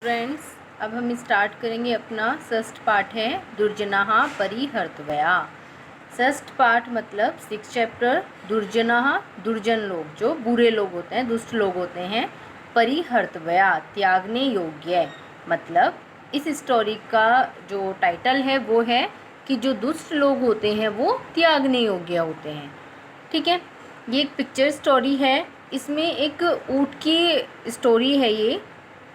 Friends, अब हम start करेंगे अपना षष्ठ पाठ है दुर्जनाः परिहर्तव्या। षष्ठ पाठ मतलब 6 चैप्टर। दुर्जनाः दुर्जन लोग, जो बुरे लोग होते हैं, दुष्ट लोग होते हैं। परिहर्तव्या त्यागने योग्य, मतलब इस स्टोरी का जो टाइटल है वो है कि जो दुष्ट लोग होते हैं वो त्यागने योग्य होते हैं। ठीक है, ये एक पिक्चर स्टोरी है। इसमें एक ऊँट की स्टोरी है। ये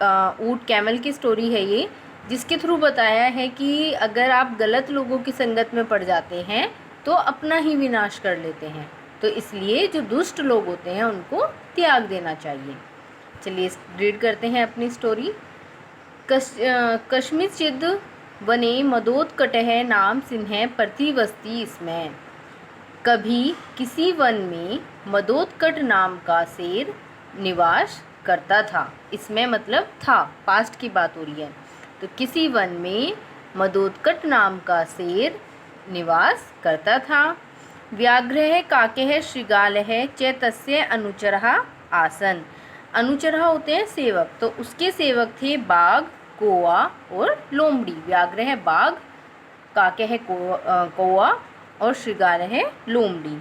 ऊँट कैमल की स्टोरी है ये, जिसके थ्रू बताया है कि अगर आप गलत लोगों की संगत में पड़ जाते हैं तो अपना ही विनाश कर लेते हैं। तो इसलिए जो दुष्ट लोग होते हैं उनको त्याग देना चाहिए। चलिए रीड करते हैं अपनी स्टोरी। कस्मिंश्चिद् वने मदोत्कटः नाम सिंह प्रतिवसति स्म। कभी किसी वन में मदोत्कट नाम का शेर निवास करता था। इसमें मतलब था, पास्ट की बात हो रही है। तो किसी वन में मदोत्कट नाम का शेर निवास करता था। व्याघ्रः काकः शृगालः च तस्य अनुचरः आसन्। अनुचरः होते हैं सेवक, तो उसके सेवक थे बाघ, कौआ और लोमड़ी। व्याघ्र है बाघ, काके है कौआ और शृगाल है लोमड़ी।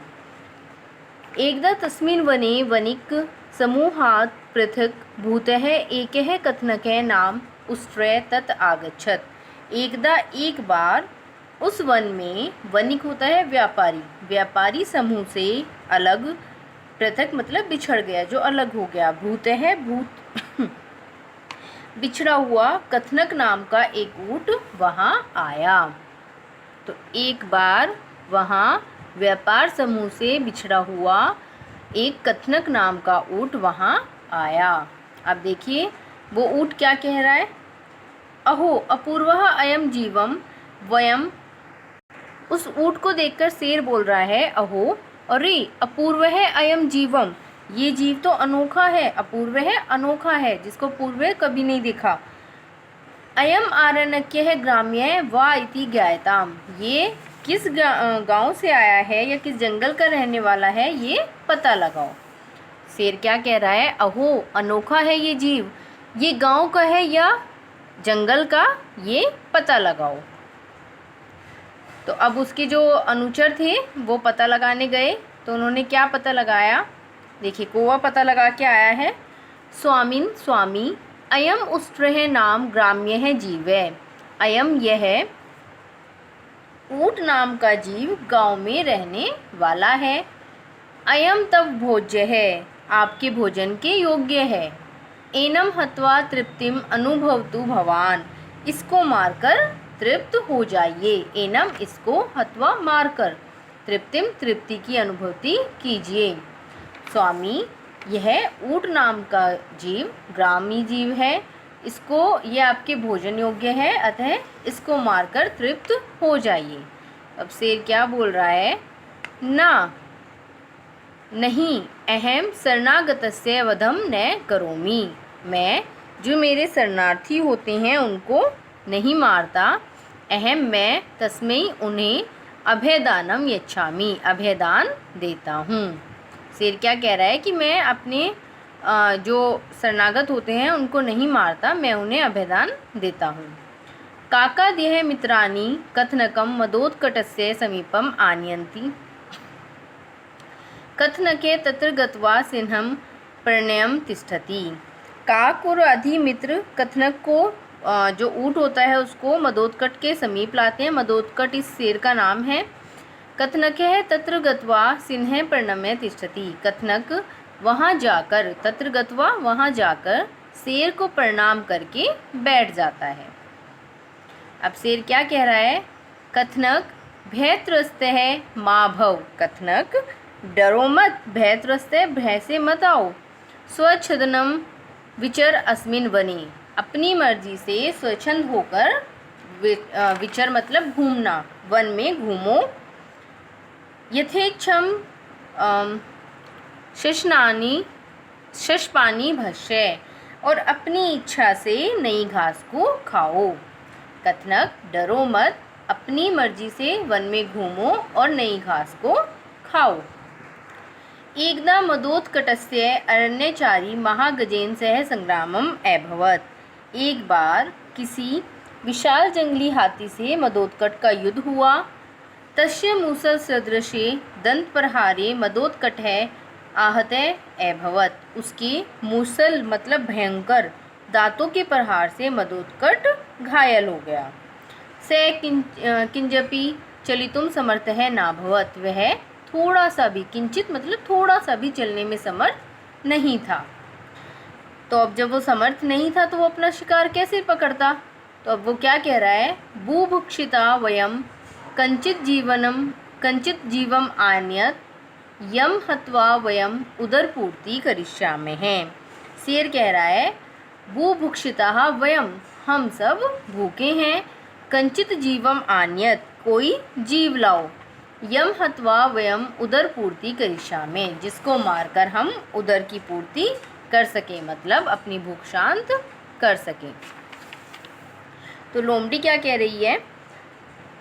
एकदा तस्मिन् वने वणिक समूहात् पृथक् भूतः एकः कथनकः नाम उष्ट्रे तत् आगच्छत्। एकदा एक बार उस वन में, वणिक होता है व्यापारी, व्यापारी समूह से अलग, पृथक मतलब बिछड़ गया, जो अलग हो गया। भूत है भूत बिछड़ा हुआ, कथनक नाम का एक ऊँट वहाँ आया। तो एक बार वहाँ व्यापार समूह से बिछड़ा हुआ एक कथनक नाम का ऊँट वहाँ आया। अब देखिए वो ऊँट क्या कह रहा है। अहो अपूर्वः अयम जीवम वयम। उस ऊँट को देखकर शेर बोल रहा है, अहो, अरे अपूर्व है अयम जीवम, ये जीव तो अनोखा है। अपूर्व है, अनोखा है, जिसको पूर्व कभी नहीं देखा। अयम आरण्यक्यः ग्राम्य वा इति ज्ञायताम। ये किस गांव से आया है या किस जंगल का रहने वाला है, ये पता लगाओ। शेर क्या कह रहा है, अहो अनोखा है ये जीव, ये गांव का है या जंगल का, ये पता लगाओ। तो अब उसके जो अनुचर थे वो पता लगाने गए, तो उन्होंने क्या पता लगाया। देखिए कौवा पता लगा के आया है। स्वामिन स्वामी अयम उष्ट्रः नाम ग्राम्य है जीवै। अयम यह ऊँट नाम का जीव गांव में रहने वाला है। अयम तव भोज्य है, आपके भोजन के योग्य है। एनम हत्वा तृप्तिम अनुभवतु भवान, इसको मारकर तृप्त हो जाइए। एनम इसको, हत्वा मारकर, तृप्तिम तृप्ति की अनुभूति कीजिए। स्वामी यह ऊँट नाम का जीव ग्रामी जीव है, इसको, यह आपके भोजन योग्य है, अतः इसको मारकर तृप्त हो जाइए। अब शेर क्या बोल रहा है, ना नहीं, अहम शरणागतस्य वधम न करोमि। मैं जो मेरे शरणार्थी होते हैं उनको नहीं मारता। अहम मैं, तस्मै उन्हें, अभयदानम यच्छामि, अभयदान देता हूँ। शेर क्या कह रहा है कि मैं अपने जो शरणागत होते हैं उनको नहीं मारता, मैं उन्हें अभयदान देता हूँ। काकाद्यः मित्राणि कथनकं मदोत्कटस्य समीपम आनयन्ति। कथनके तत्र गत्वा सिंहं प्रणयं तिष्ठति। काक और आदि मित्र कथनक को, जो ऊँट होता है उसको मदोत्कट के समीप लाते हैं। मदोत्कट इस शेर का नाम है। कथनकः तत्र गत्वा सिंह प्रणम्य तिष्ठति। कथनक वहाँ जाकर, तत्र गत्वा वहाँ जाकर, शेर को प्रणाम करके बैठ जाता है। अब शेर क्या कह रहा है, कथनक भयत्रस्तः मा भव। कथनक डरो मत, भयत्रस्तः भय से मत आओ। स्वच्छदनम विचर अस्मिन् वने, अपनी मर्जी से स्वच्छंद होकर विचर मतलब घूमना, वन में घूमो। यथेच्छम शष्पानि भक्ष्य, और अपनी इच्छा से नई घास को खाओ। कथनक डरो मत, अपनी मर्जी से वन में घूमो और नई घास को खाओ। एकदा मदोत्कटस्य अरण्यचारी महागजेन सह संग्रामम अभवत्। एक बार किसी विशाल जंगली हाथी से मदोत्कट का युद्ध हुआ। तस्य मूसल सदृशे दंत प्रहारे मदोत्कटः आहतः अभवत्। उसके मूसल मतलब भयंकर दांतों के प्रहार से मदोत्कट घायल हो गया। स किंजपि चलितुम समर्थः नाभवत्। वह थोड़ा सा भी, किंचित मतलब थोड़ा सा भी चलने में समर्थ नहीं था। तो अब जब वो समर्थ नहीं था तो वो अपना शिकार कैसे पकड़ता? तो अब वो क्या कह रहा है, बुभुक्षिता वयम कंचित जीवम आन्यत यम हत्वा वयम उदरपूर्ति करिष्यामः। शेर कह रहा है, बुभुक्षिता वयम, हम सब भूखे हैं, कंचित जीवम आन्यत, कोई जीव लाओ, यम हत्वा वयम उदर पूर्ति करिष्यामः, जिसको मारकर हम उदर की पूर्ति कर सकें, मतलब अपनी भूख शांत कर सकें। तो लोमड़ी क्या कह रही है,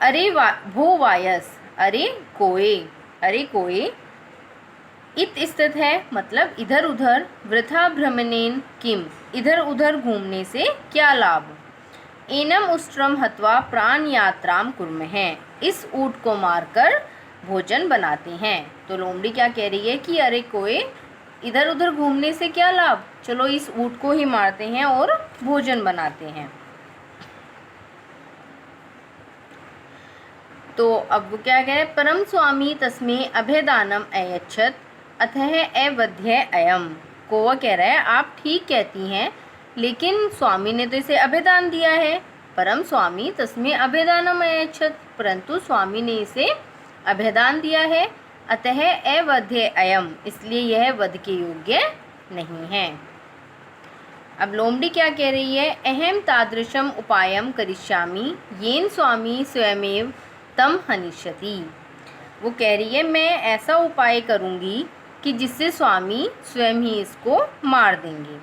अरे भो वायस, अरे कोए इत स्थित है, मतलब इधर उधर, वृथा भ्रमणेन किम, इधर उधर घूमने से क्या लाभ, एनम उष्ट्रम हत्वा प्राण यात्राम कुर्मः, इस ऊँट को मारकर भोजन बनाते हैं। तो लोमड़ी क्या कह रही है कि अरे कोए, इधर उधर घूमने से क्या लाभ, चलो इस ऊँट को ही मारते हैं और भोजन बनाते हैं। तो अब वो क्या कहे, परम स्वामी तस्मै अभयदानम अयच्छत अतः अवध्य अयम। कौवा कह रहा है, आप ठीक कहती हैं, लेकिन स्वामी ने तो इसे अभयदान दिया है। परम स्वामी तस्मै अभयदानम अयच्छत, परंतु स्वामी ने इसे अभयदान दिया है। अतः अवध्य अयम, इसलिए यह वध के योग्य नहीं है। अब लोमड़ी क्या कह रही है, अहम तादृशम उपायम करिष्यामि येन स्वामी स्वयमेव तम हनिष्यति। वो कह रही है, मैं ऐसा उपाय करूँगी कि जिससे स्वामी स्वयं ही इसको मार देंगे।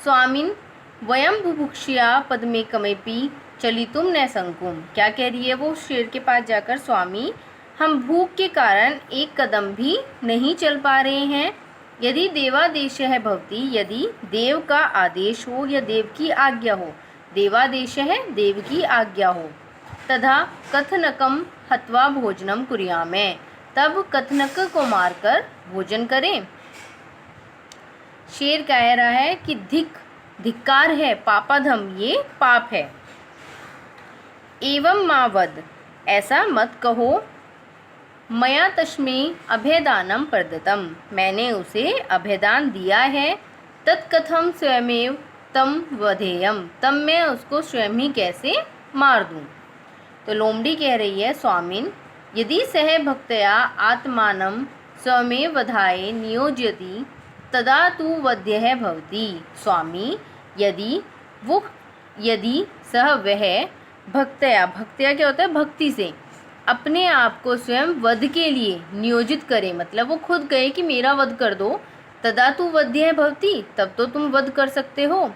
स्वामिन वयम बुभुक्षया पद्मे कमेपि चलितुम न संकुम। क्या कह रही है वो शेर के पास जाकर, स्वामी हम भूख के कारण एक कदम भी नहीं चल पा रहे हैं। यदि देवादेश है भवती, यदि देव का आदेश हो या देव की आज्ञा हो, देवादेश है देव की आज्ञा हो, तथा कथनकम हत्वा भोजनम कुर्यामः, तब कथनक को मारकर भोजन करें। शेर कह रहा है कि धिक्कार है, पापाधम, ये पाप है। एवं मा वद, ऐसा मत कहो, मया तस्मै अभयदानम प्रदत्तम, मैंने उसे अभयदान दिया है। तत्कथम स्वयमेव तम वधेयम, तब मैं उसको स्वयं ही कैसे मार दूं। तो लोमड़ी कह रही है, स्वामिन यदि सह भक्तया आत्मानं स्वयमेव वधाय नियोजयति तदा तु वध्यः भवति। स्वामी यदि सह वह भक्तया क्या होता है, भक्ति से अपने आप को स्वयं वध के लिए नियोजित करे, मतलब वो खुद कहे कि मेरा वध कर दो, तदा तु वध्यः भवति, तब तो तुम वध कर सकते हो।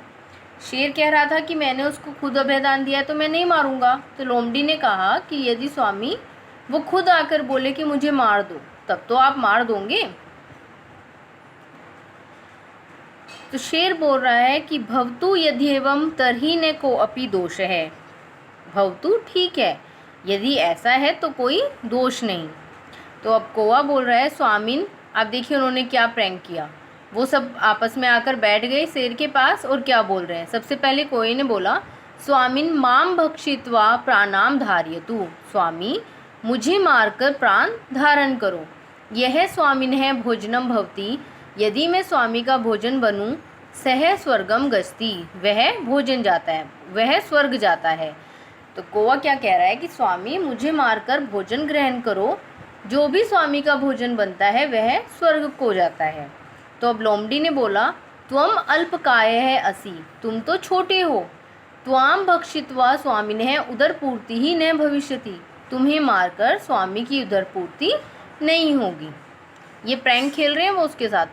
शेर कह रहा था कि मैंने उसको खुद अभयदान दिया तो मैं नहीं मारूंगा। तो लोमड़ी ने कहा कि यदि स्वामी वो खुद आकर बोले कि मुझे मार दो, तब तो आप मार दोगे। तो शेर बोल रहा है कि भवतु यद्येवं तर्हि न को अपि दोष है। भवतु ठीक है, यदि ऐसा है तो कोई दोष नहीं। तो अब कौवा बोल रहा है, स्वामिन आप देखिए उन्होंने क्या प्रैंक किया। वो सब आपस में आकर बैठ गए शेर के पास और क्या बोल रहे हैं। सबसे पहले कौवे ने बोला, स्वामिन माम भक्षित्वा प्राणाम धारयतु, स्वामी मुझे मारकर प्राण धारण करो। यह स्वामिन है भोजनम भवती, यदि मैं स्वामी का भोजन बनूं, सह स्वर्गम गच्छति, वह भोजन जाता है, वह स्वर्ग जाता है। तो कौवा क्या कह रहा है कि स्वामी मुझे मारकर भोजन ग्रहण करो, जो भी स्वामी का भोजन बनता है वह स्वर्ग को जाता है। तो अब लोमड़ी ने बोला, त्वम अल्पकाय है असि, तुम तो छोटे हो। त्वाम भक्षित्वा स्वामिनः उदरपूर्ति ही न भविष्यति, तुम्हें मारकर स्वामी की उदरपूर्ति नहीं होगी। ये प्रैंक खेल रहे हैं वो उसके साथ।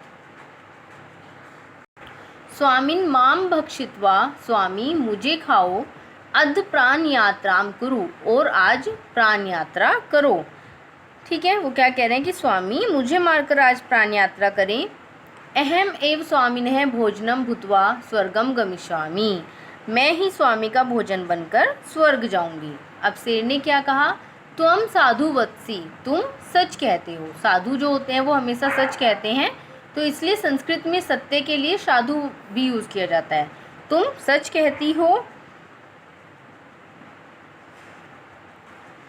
स्वामिन माम भक्षित्वा, स्वामी मुझे खाओ, अद्य प्राण यात्राम कुरु, और आज प्राण यात्रा करो। ठीक है, वो क्या कह रहे हैं कि स्वामी मुझे मारकर आज प्राण यात्रा करें। अहम एव स्वामिनः भोजनम भूत्वा स्वर्गम गमिष्यामि, मैं ही स्वामी का भोजन बनकर स्वर्ग जाऊंगी। अब शेर ने क्या कहा, तुम साधु वत्सी, तुम सच कहते हो। साधु जो होते हैं वो हमेशा सच कहते हैं, तो इसलिए संस्कृत में सत्य के लिए साधु भी यूज किया जाता है। तुम सच कहती हो।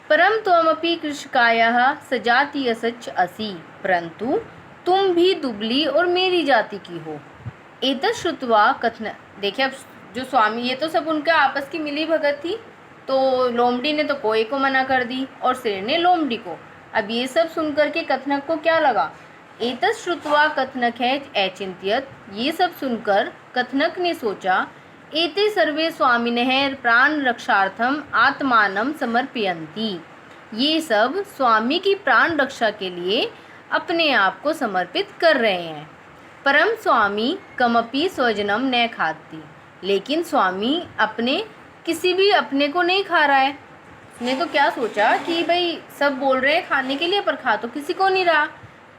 परम त्वमपि कृषकायाः सजातीय सच असि, परंतु तुम भी दुबली और मेरी जाति की हो। एतत् श्रुत्वा कथन, देखिए अब जो स्वामी, ये तो सब उनका आपस की मिली भगत थी, तो लोमड़ी ने तो कोई को मना कर दी और शेर ने लोमड़ी को। अब ये सब सुनकर के कथनक को क्या लगा, एतत् श्रुत्वा कथनक है अचिंत्यत, ये सब सुनकर कथनक ने सोचा, एते सर्वे स्वामिनः प्राण रक्षार्थम आत्मानं समर्पयन्ति, ये सब स्वामी की प्राण रक्षा के लिए अपने आप को समर्पित कर रहे हैं। परम स्वामी कमपि स्वजनम न खाती, लेकिन स्वामी अपने किसी भी अपने को नहीं खा रहा है। उसने तो क्या सोचा कि भाई सब बोल रहे हैं खाने के लिए, पर खा तो किसी को नहीं रहा।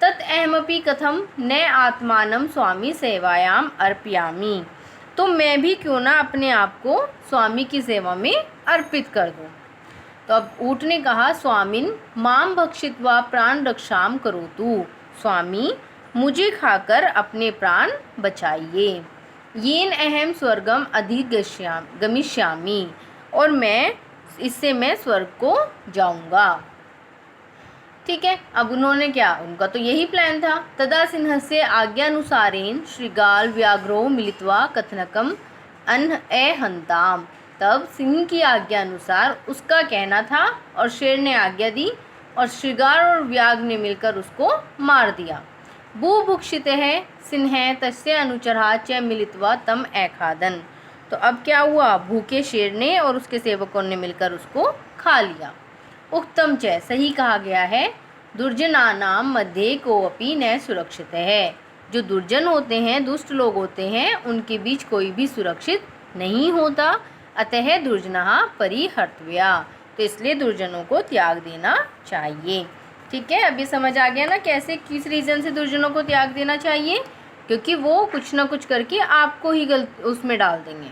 तत् अहमपि कथम न आत्मानं स्वामी सेवायाम अर्पयामि, तो मैं भी क्यों ना अपने आप को स्वामी की सेवा में अर्पित कर दूं। तो अब ऊँट ने कहा, स्वामिन माम भक्षित्वा प्राण रक्षाम करोतु, स्वामी मुझे खाकर अपने प्राण बचाइए। येन अहम स्वर्गम गमिष्यामि, और इससे मैं स्वर्ग को जाऊंगा। ठीक है, अब उन्होंने क्या, उनका तो यही प्लान था। तदा सिंहस्य आज्ञानुसारेण श्रृगाल व्याघ्रो मिलित्वा कथनकम अहंताम, तब सिंह की आज्ञा अनुसार उसका कहना था और शेर ने आज्ञा दी और श्रृगाल और व्याघ्र ने मिलकर उसको मार दिया। बुभुक्षितः सिंह तस्य अनुचरः च मिलित्वा तम अखादन, तो अब क्या हुआ, भूखे शेर ने और उसके सेवकों ने मिलकर उसको खा लिया। उक्तम च, सही कहा गया है, दुर्जनानाम मध्ये कोऽपि न सुरक्षित है, जो दुर्जन होते हैं, दुष्ट लोग होते हैं, उनके बीच कोई भी सुरक्षित नहीं होता। अतः दुर्जनः परिहर्तव्या, तो इसलिए दुर्जनों को त्याग देना चाहिए। ठीक है, अभी समझ आ गया ना कैसे, किस रीज़न से दुर्जनों को त्याग देना चाहिए, क्योंकि वो कुछ ना कुछ करके आपको ही उसमें डाल देंगे।